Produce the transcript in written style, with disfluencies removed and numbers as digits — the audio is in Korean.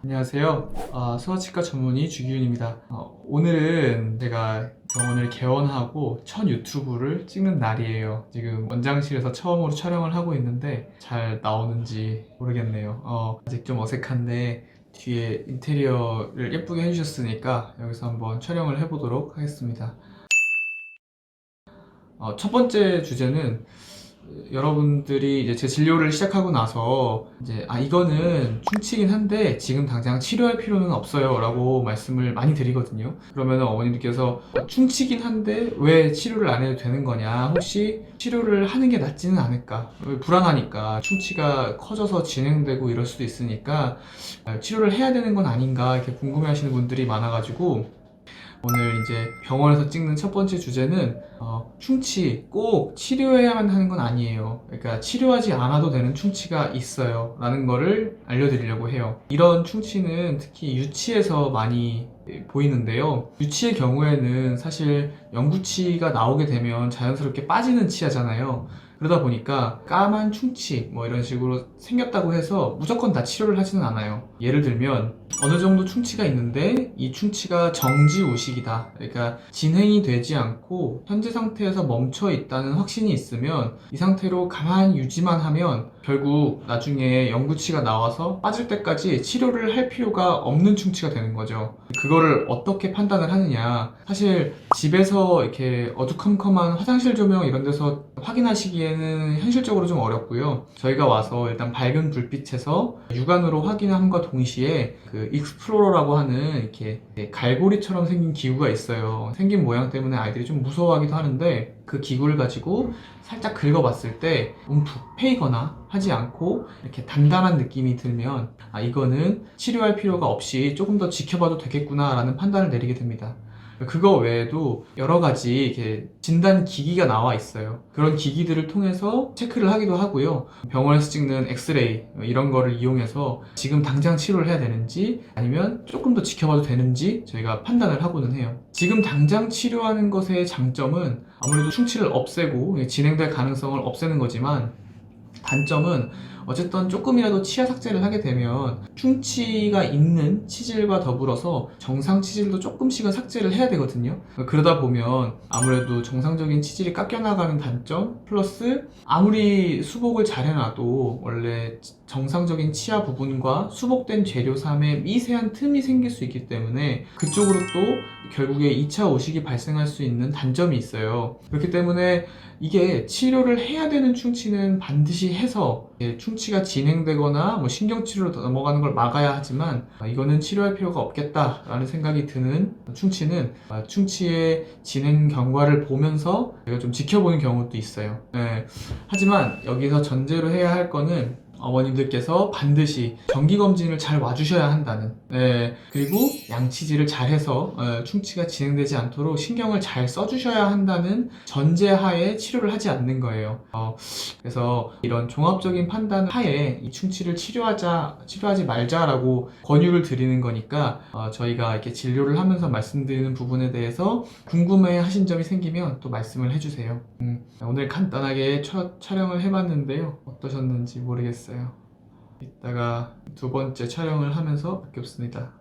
안녕하세요. 소아치과 전문의 주기훈입니다. 오늘은 제가 병원을 개원하고 첫 유튜브를 찍는 날이에요. 지금 원장실에서 처음으로 촬영을 하고 있는데 잘 나오는지 모르겠네요. 아직 좀 어색한데 뒤에 인테리어를 예쁘게 해주셨으니까 여기서 한번 촬영을 해보도록 하겠습니다. 첫 번째 주제는 여러분들이 이제 제 진료를 시작하고 나서 이제 이거는 충치긴 한데 지금 당장 치료할 필요는 없어요 라고 말씀을 많이 드리거든요. 그러면 어머님들께서 충치긴 한데 왜 치료를 안 해도 되는 거냐, 혹시 치료를 하는 게 낫지는 않을까, 불안하니까 충치가 커져서 진행되고 이럴 수도 있으니까 치료를 해야 되는 건 아닌가 이렇게 궁금해 하시는 분들이 많아가지고 오늘 이제 병원에서 찍는 첫 번째 주제는 충치 꼭 치료해야만 하는 건 아니에요. 그러니까 치료하지 않아도 되는 충치가 있어요 라는 거를 알려드리려고 해요. 이런 충치는 특히 유치에서 많이 보이는데요. 유치의 경우에는 사실 영구치가 나오게 되면 자연스럽게 빠지는 치아잖아요. 그러다 보니까 까만 충치 뭐 이런 식으로 생겼다고 해서 무조건 다 치료를 하지는 않아요. 예를 들면 어느 정도 충치가 있는데 이 충치가 정지우식이다, 그러니까 진행이 되지 않고 현재 상태에서 멈춰 있다는 확신이 있으면 이 상태로 가만히 유지만 하면 결국 나중에 영구치가 나와서 빠질 때까지 치료를 할 필요가 없는 충치가 되는 거죠. 그거를 어떻게 판단을 하느냐, 사실 집에서 이렇게 어두컴컴한 화장실 조명 이런 데서 확인하시기에는 현실적으로 좀 어렵고요. 저희가 와서 일단 밝은 불빛에서 육안으로 확인함과 동시에 그 익스플로러라고 하는 이렇게 갈고리처럼 생긴 기구가 있어요. 생긴 모양 때문에 아이들이 좀 무서워하기도 하는데 그 기구를 가지고 살짝 긁어봤을 때 움푹 패이거나 하지 않고 이렇게 단단한 느낌이 들면 이거는 치료할 필요가 없이 조금 더 지켜봐도 되겠구나 라는 판단을 내리게 됩니다. 그거 외에도 여러 가지 이렇게 진단 기기가 나와 있어요. 그런 기기들을 통해서 체크를 하기도 하고요. 병원에서 찍는 엑스레이 이런 거를 이용해서 지금 당장 치료를 해야 되는지 아니면 조금 더 지켜봐도 되는지 저희가 판단을 하고는 해요. 지금 당장 치료하는 것의 장점은 아무래도 충치를 없애고 진행될 가능성을 없애는 거지만, 단점은 어쨌든 조금이라도 치아 삭제를 하게 되면 충치가 있는 치질과 더불어서 정상 치질도 조금씩은 삭제를 해야 되거든요. 그러다 보면 아무래도 정상적인 치질이 깎여나가는 단점 플러스 아무리 수복을 잘 해놔도 원래 정상적인 치아 부분과 수복된 재료 사이에 미세한 틈이 생길 수 있기 때문에 그쪽으로 또 결국에 2차 오식이 발생할 수 있는 단점이 있어요. 그렇기 때문에 이게 치료를 해야 되는 충치는 반드시 해서 충치가 진행되거나 뭐 신경치료로 넘어가는 걸 막아야 하지만, 이거는 치료할 필요가 없겠다라는 생각이 드는 충치는 충치의 진행 경과를 보면서 제가 좀 지켜보는 경우도 있어요. 하지만 여기서 전제로 해야 할 거는 어머님들께서 반드시 정기검진을 잘 와주셔야 한다는, 그리고 양치질을 잘해서 충치가 진행되지 않도록 신경을 잘 써주셔야 한다는 전제하에 치료를 하지 않는 거예요. 그래서 이런 종합적인 판단 하에 이 충치를 치료하지 말자라고 권유를 드리는 거니까, 저희가 이렇게 진료를 하면서 말씀드리는 부분에 대해서 궁금해 하신 점이 생기면 또 말씀을 해주세요. 오늘 간단하게 첫 촬영을 해봤는데요. 어떠셨는지 모르겠어요. 이따가 두 번째 촬영을 하면서 바뀌었습니다.